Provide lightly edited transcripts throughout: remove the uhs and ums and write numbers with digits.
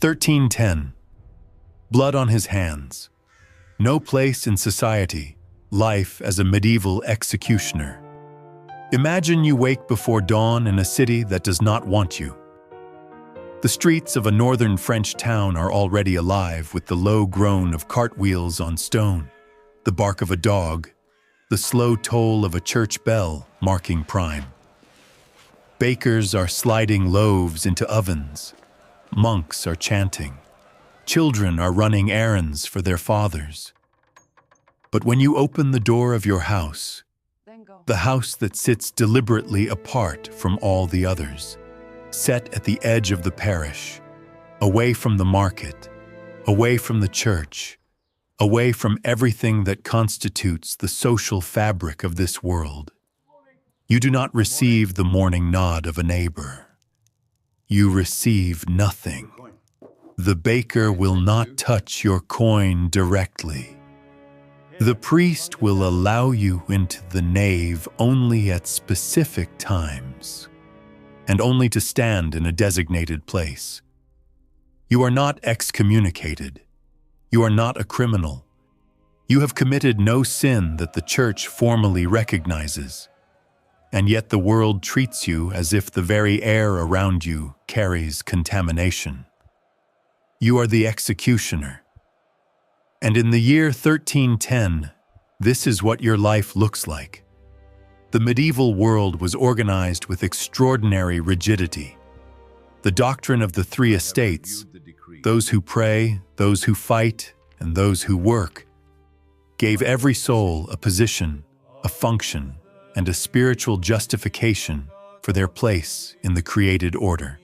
1310. Blood on his hands. No place in society. Life as a medieval executioner. Imagine you wake before dawn in a city that does not want you. The streets of a northern French town are already alive with the low groan of cartwheels on stone, the bark of a dog, the slow toll of a church bell marking prime. Bakers are sliding loaves into ovens. Monks are chanting. Children are running errands for their fathers. But when you open the door of your house, the house that sits deliberately apart from all the others, set at the edge of the parish, away from the market, away from the church, away from everything that constitutes the social fabric of this world, you do not receive the morning nod of a neighbor. You receive nothing. The baker will not touch your coin directly. The priest will allow you into the nave only at specific times, and only to stand in a designated place. You are not excommunicated. You are not a criminal. You have committed no sin that the church formally recognizes, and yet the world treats you as if the very air around you carries contamination. You are the executioner. And in the year 1310, this is what your life looks like. The medieval world was organized with extraordinary rigidity. The doctrine of the three estates, those who pray, those who fight, and those who work, gave every soul a position, a function, and a spiritual justification for their place in the created order.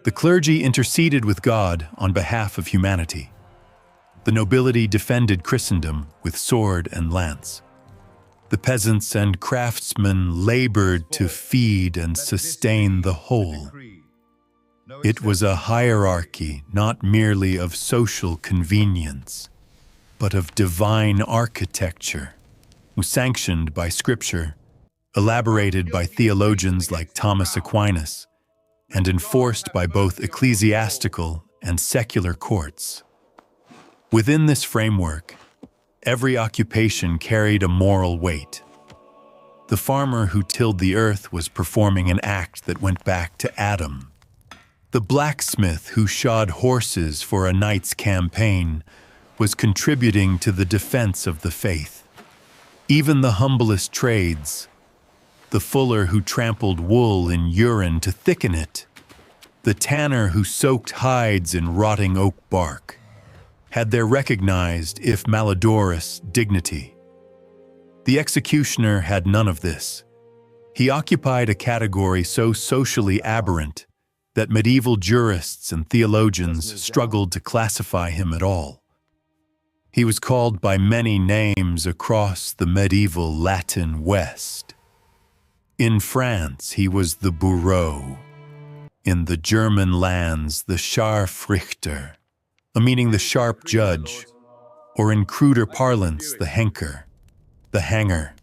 The clergy interceded with God on behalf of humanity. The nobility defended Christendom with sword and lance. The peasants and craftsmen labored to feed and sustain the whole. It was a hierarchy not merely of social convenience, but of divine architecture, sanctioned by Scripture, elaborated by theologians like Thomas Aquinas, and enforced by both ecclesiastical and secular courts. Within this framework, every occupation carried a moral weight. The farmer who tilled the earth was performing an act that went back to Adam. The blacksmith who shod horses for a knight's campaign was contributing to the defense of the faith. Even the humblest trades, the fuller who trampled wool in urine to thicken it, the tanner who soaked hides in rotting oak bark, had their recognized, if malodorous, dignity. The executioner had none of this. He occupied a category so socially aberrant that medieval jurists and theologians struggled to classify him at all. He was called by many names across the medieval Latin West. In France, he was the bourreau. In the German lands, the Scharfrichter, meaning the sharp judge, or in cruder parlance, the Henker, the hanger.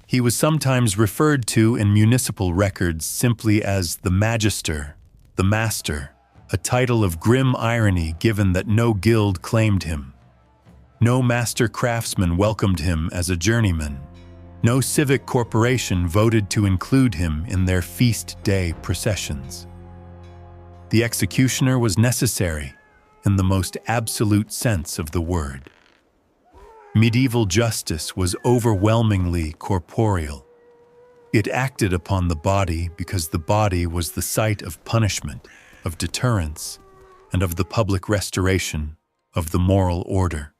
He was sometimes referred to in municipal records simply as the magister, the master, a title of grim irony given that no guild claimed him. No master craftsman welcomed him as a journeyman. No civic corporation voted to include him in their feast day processions. The executioner was necessary in the most absolute sense of the word. Medieval justice was overwhelmingly corporeal. It acted upon the body because the body was the site of punishment, of deterrence, and of the public restoration of the moral order.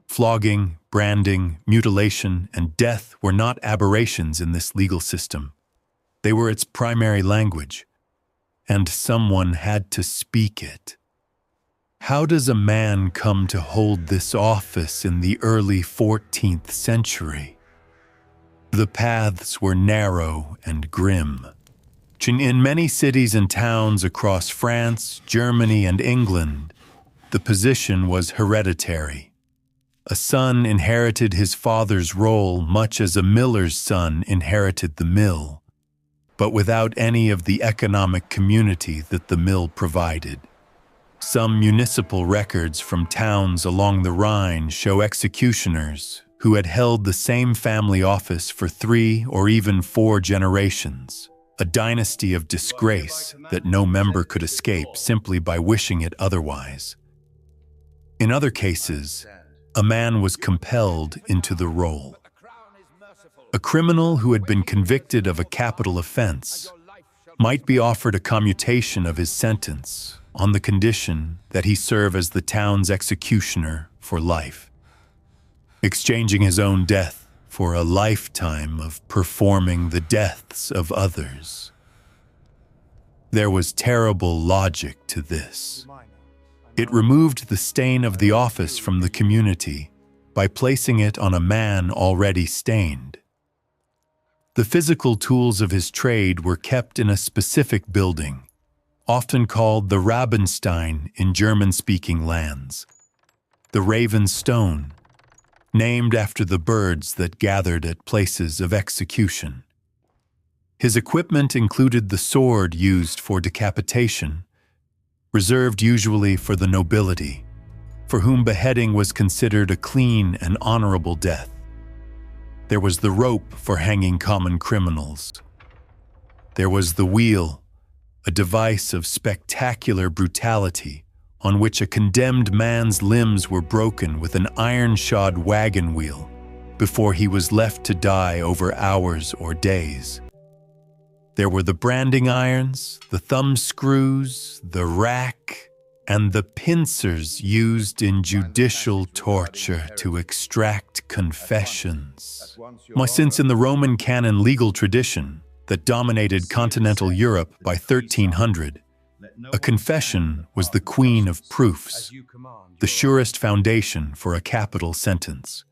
Flogging, branding, mutilation, and death were not aberrations in this legal system. They were its primary language, and someone had to speak it. How does a man come to hold this office in the early 14th century? The paths were narrow and grim. In many cities and towns across France, Germany, and England, the position was hereditary. A son inherited his father's role much as a miller's son inherited the mill, but without any of the economic community that the mill provided. Some municipal records from towns along the Rhine show executioners who had held the same family office for 3 or even 4 generations, a dynasty of disgrace that no member could escape simply by wishing it otherwise. In other cases, a man was compelled into the role. A criminal who had been convicted of a capital offense might be offered a commutation of his sentence on the condition that he serve as the town's executioner for life, exchanging his own death for a lifetime of performing the deaths of others. There was terrible logic to this. It removed the stain of the office from the community by placing it on a man already stained. The physical tools of his trade were kept in a specific building, often called the Rabenstein in German-speaking lands, the Raven Stone, named after the birds that gathered at places of execution. His equipment included the sword used for decapitation, reserved usually for the nobility, for whom beheading was considered a clean and honorable death. There was the rope for hanging common criminals. There was the wheel, a device of spectacular brutality on which a condemned man's limbs were broken with an iron-shod wagon wheel before he was left to die over hours or days. There were the branding irons, the thumb screws, the rack, and the pincers used in judicial torture to extract confessions. Since in the Roman canon legal tradition that dominated continental Europe by 1300, a confession was the queen of proofs, the surest foundation for a capital sentence.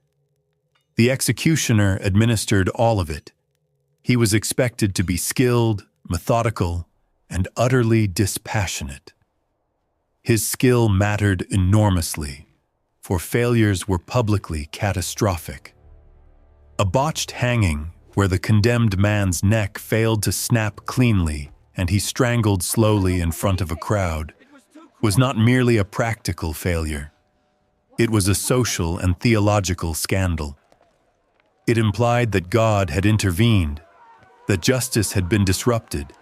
The executioner administered all of it. He was expected to be skilled, methodical, and utterly dispassionate. His skill mattered enormously, for failures were publicly catastrophic. A botched hanging, where the condemned man's neck failed to snap cleanly and he strangled slowly in front of a crowd, was not merely a practical failure. It was a social and theological scandal. It implied that God had intervened, that justice had been disrupted,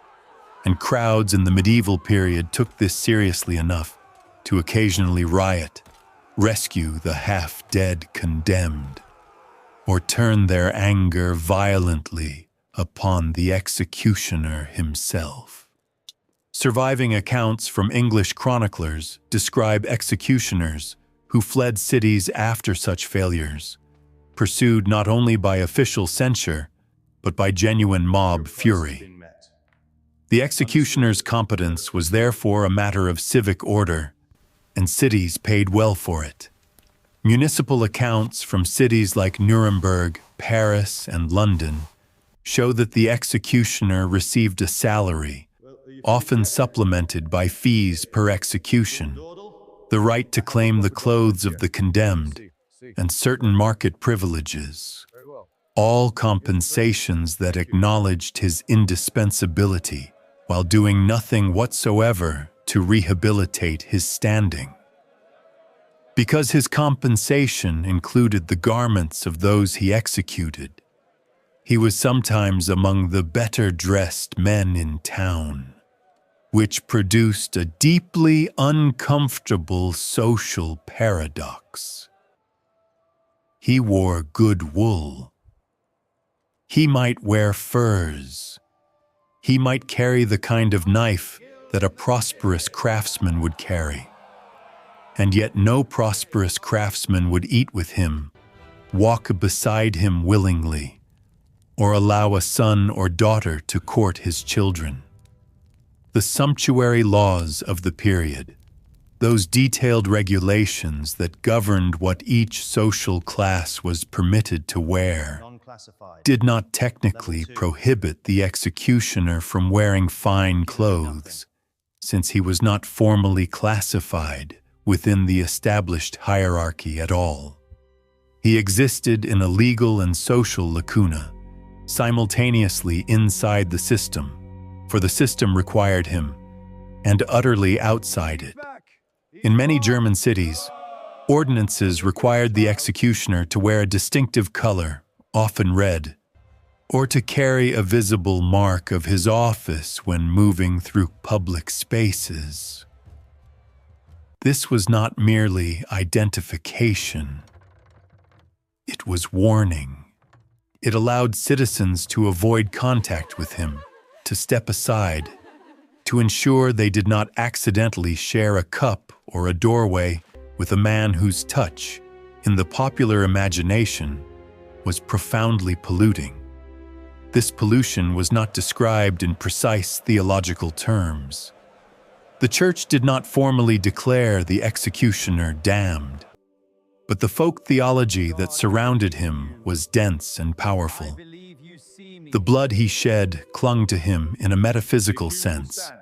and crowds in the medieval period took this seriously enough to occasionally riot, rescue the half-dead condemned, or turn their anger violently upon the executioner himself. Surviving accounts from English chroniclers describe executioners who fled cities after such failures, pursued not only by official censure, but by genuine mob fury. The executioner's competence was therefore a matter of civic order, and cities paid well for it. Municipal accounts from cities like Nuremberg, Paris, and London show that the executioner received a salary, often supplemented by fees per execution, the right to claim the clothes of the condemned, and certain market privileges, all compensations that acknowledged his indispensability while doing nothing whatsoever to rehabilitate his standing. Because his compensation included the garments of those he executed, he was sometimes among the better-dressed men in town, which produced a deeply uncomfortable social paradox. He wore good wool. He might wear furs. He might carry the kind of knife that a prosperous craftsman would carry. And yet no prosperous craftsman would eat with him, walk beside him willingly, or allow a son or daughter to court his children. The sumptuary laws of the period, those detailed regulations that governed what each social class was permitted to wear, did not technically prohibit the executioner from wearing fine clothes, since he was not formally classified within the established hierarchy at all. He existed in a legal and social lacuna, simultaneously inside the system, for the system required him, and utterly outside it, In many German cities, ordinances required the executioner to wear a distinctive color, often red, or to carry a visible mark of his office when moving through public spaces. This was not merely identification. It was warning. It allowed citizens to avoid contact with him, to step aside, to ensure they did not accidentally share a cup or a doorway with a man whose touch, in the popular imagination, was profoundly polluting. This pollution was not described in precise theological terms. The Church did not formally declare the executioner damned, but the folk theology that surrounded him was dense and powerful. The blood he shed clung to him in a metaphysical sense.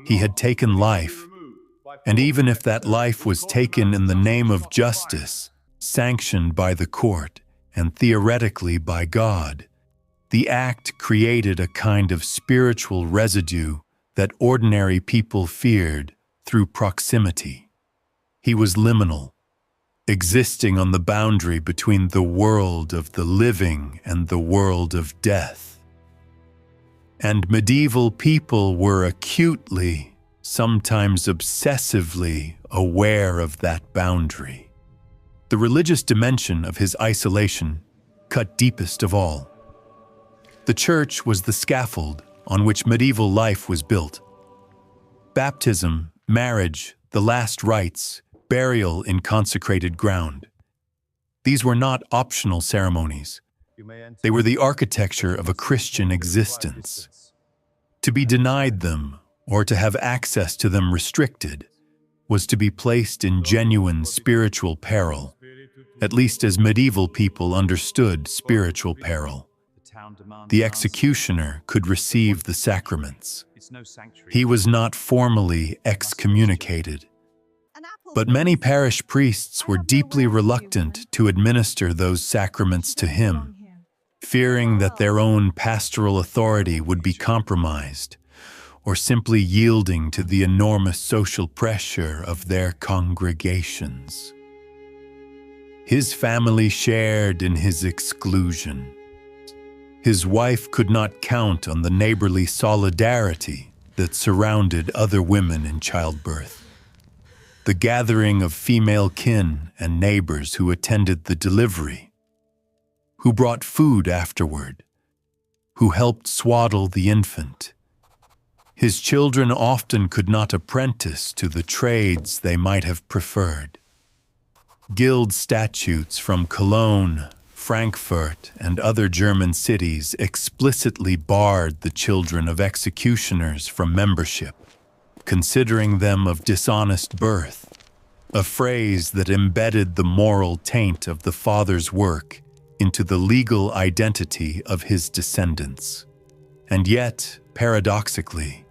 He had taken life, and even if that life was taken in the name of justice, sanctioned by the court and theoretically by God, the act created a kind of spiritual residue that ordinary people feared through proximity. He was liminal, existing on the boundary between the world of the living and the world of death. And medieval people were acutely, sometimes obsessively, aware of that boundary. The religious dimension of his isolation cut deepest of all. The Church was the scaffold on which medieval life was built. Baptism, marriage, the last rites, burial in consecrated ground. These were not optional ceremonies. They were the architecture of a Christian existence. To be denied them, or to have access to them restricted, was to be placed in genuine spiritual peril, at least as medieval people understood spiritual peril. The executioner could receive the sacraments. He was not formally excommunicated, but many parish priests were deeply reluctant to administer those sacraments to him, fearing that their own pastoral authority would be compromised, or simply yielding to the enormous social pressure of their congregations. His family shared in his exclusion. His wife could not count on the neighborly solidarity that surrounded other women in childbirth. The gathering of female kin and neighbors who attended the delivery, who brought food afterward, who helped swaddle the infant. His children often could not apprentice to the trades they might have preferred. Guild statutes from Cologne, Frankfurt, and other German cities explicitly barred the children of executioners from membership, considering them of dishonest birth, a phrase that embedded the moral taint of the father's work into the legal identity of his descendants. And yet, paradoxically,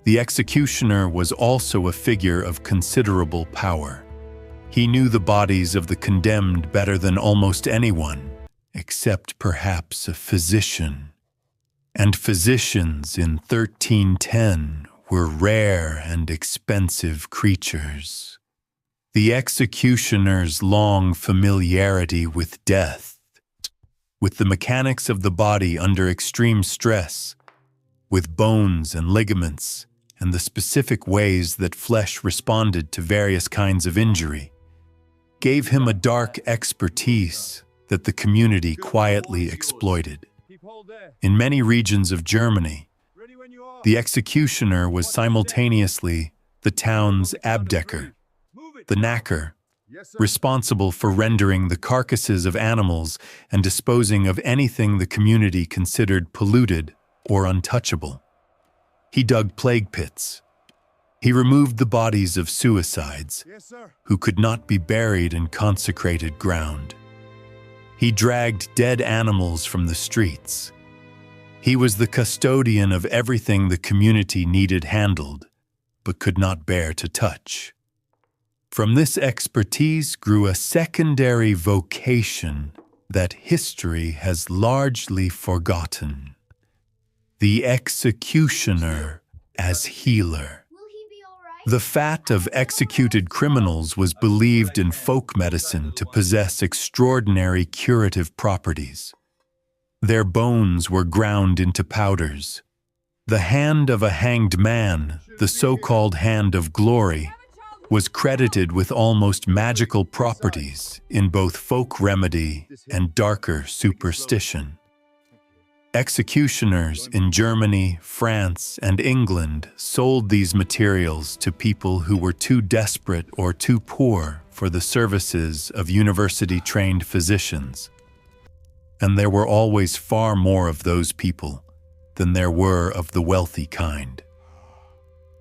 the executioner was also a figure of considerable power. He knew the bodies of the condemned better than almost anyone, except perhaps a physician. And physicians in 1310 were rare and expensive creatures. The executioner's long familiarity with death, with the mechanics of the body under extreme stress, with bones and ligaments, and the specific ways that flesh responded to various kinds of injury, gave him a dark expertise that the community quietly exploited. In many regions of Germany, the executioner was simultaneously the town's abdecker, the knacker, responsible for rendering the carcasses of animals and disposing of anything the community considered polluted or untouchable. He dug plague pits. He removed the bodies of suicides who could not be buried in consecrated ground. He dragged dead animals from the streets. He was the custodian of everything the community needed handled, but could not bear to touch. From this expertise grew a secondary vocation that history has largely forgotten: the executioner as healer. The fat of executed criminals was believed in folk medicine to possess extraordinary curative properties. Their bones were ground into powders. The hand of a hanged man, the so-called hand of glory, was credited with almost magical properties in both folk remedy and darker superstition. Executioners in Germany, France, and England sold these materials to people who were too desperate or too poor for the services of university-trained physicians. And there were always far more of those people than there were of the wealthy kind.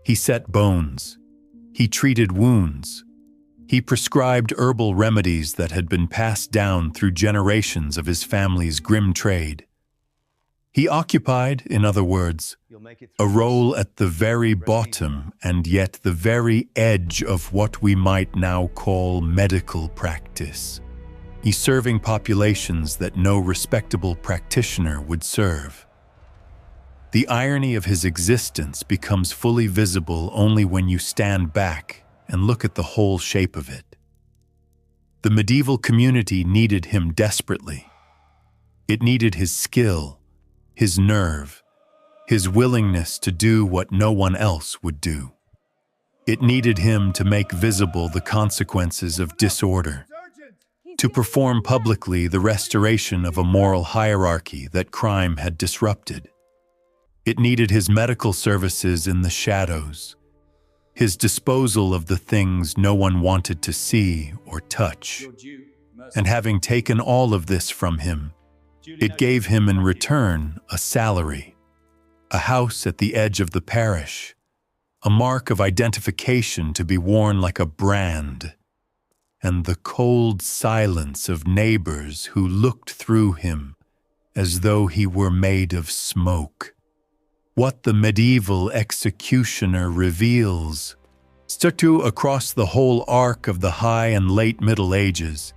He set bones. He treated wounds. He prescribed herbal remedies that had been passed down through generations of his family's grim trade. He occupied, in other words, a role at the very bottom and yet the very edge of what we might now call medical practice. He's serving populations that no respectable practitioner would serve. The irony of his existence becomes fully visible only when you stand back and look at the whole shape of it. The medieval community needed him desperately. It needed his skill, his nerve, his willingness to do what no one else would do. It needed him to make visible the consequences of disorder, to perform publicly the restoration of a moral hierarchy that crime had disrupted. It needed his medical services in the shadows, his disposal of the things no one wanted to see or touch. And having taken all of this from him, it gave him in return a salary, a house at the edge of the parish, a mark of identification to be worn like a brand, and the cold silence of neighbors who looked through him as though he were made of smoke. What the medieval executioner reveals, stuck across the whole arc of the High and Late Middle Ages,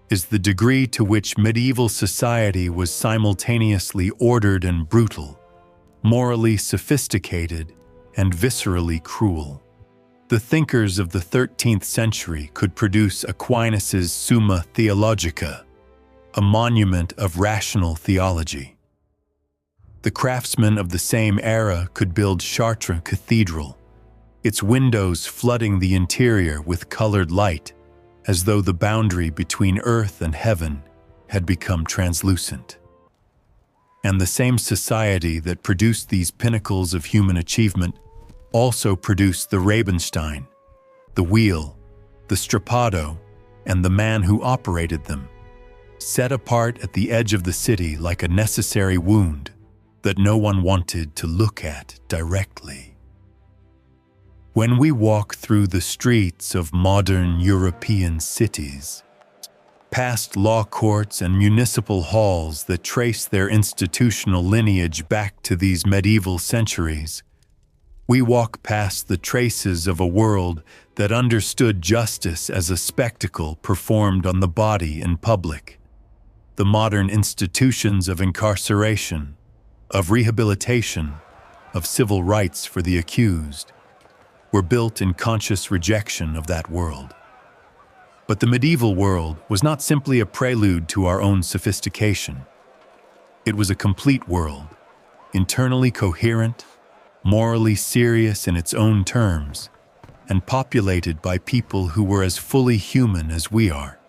is the degree to which medieval society was simultaneously ordered and brutal, morally sophisticated and viscerally cruel. The thinkers of the 13th century could produce Aquinas's Summa Theologica, a monument of rational theology. The craftsmen of the same era could build Chartres Cathedral, its windows flooding the interior with colored light, as though the boundary between earth and heaven had become translucent. And the same society that produced these pinnacles of human achievement also produced the Rabenstein, the wheel, the strappado, and the man who operated them, set apart at the edge of the city like a necessary wound that no one wanted to look at directly. When we walk through the streets of modern European cities, past law courts and municipal halls that trace their institutional lineage back to these medieval centuries, we walk past the traces of a world that understood justice as a spectacle performed on the body in public. The modern institutions of incarceration, of rehabilitation, of civil rights for the accused, were built in conscious rejection of that world. But the medieval world was not simply a prelude to our own sophistication. It was a complete world, internally coherent, morally serious in its own terms, and populated by people who were as fully human as we are,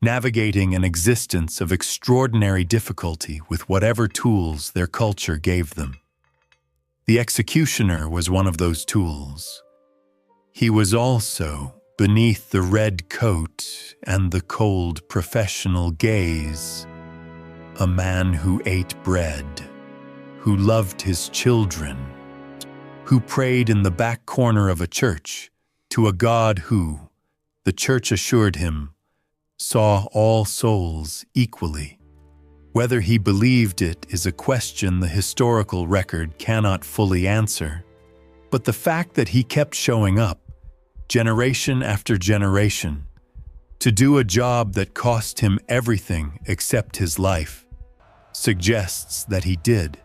navigating an existence of extraordinary difficulty with whatever tools their culture gave them. The executioner was one of those tools. He was also, beneath the red coat and the cold professional gaze, a man who ate bread, who loved his children, who prayed in the back corner of a church to a God who, the church assured him, saw all souls equally. Whether he believed it is a question the historical record cannot fully answer, but the fact that he kept showing up, generation after generation, to do a job that cost him everything except his life, suggests that he did.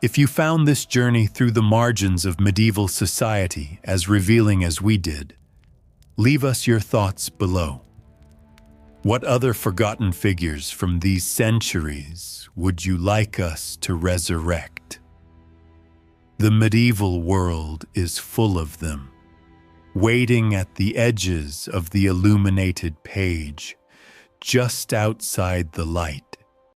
If you found this journey through the margins of medieval society as revealing as we did, leave us your thoughts below. What other forgotten figures from these centuries would you like us to resurrect? The medieval world is full of them, waiting at the edges of the illuminated page, just outside the light.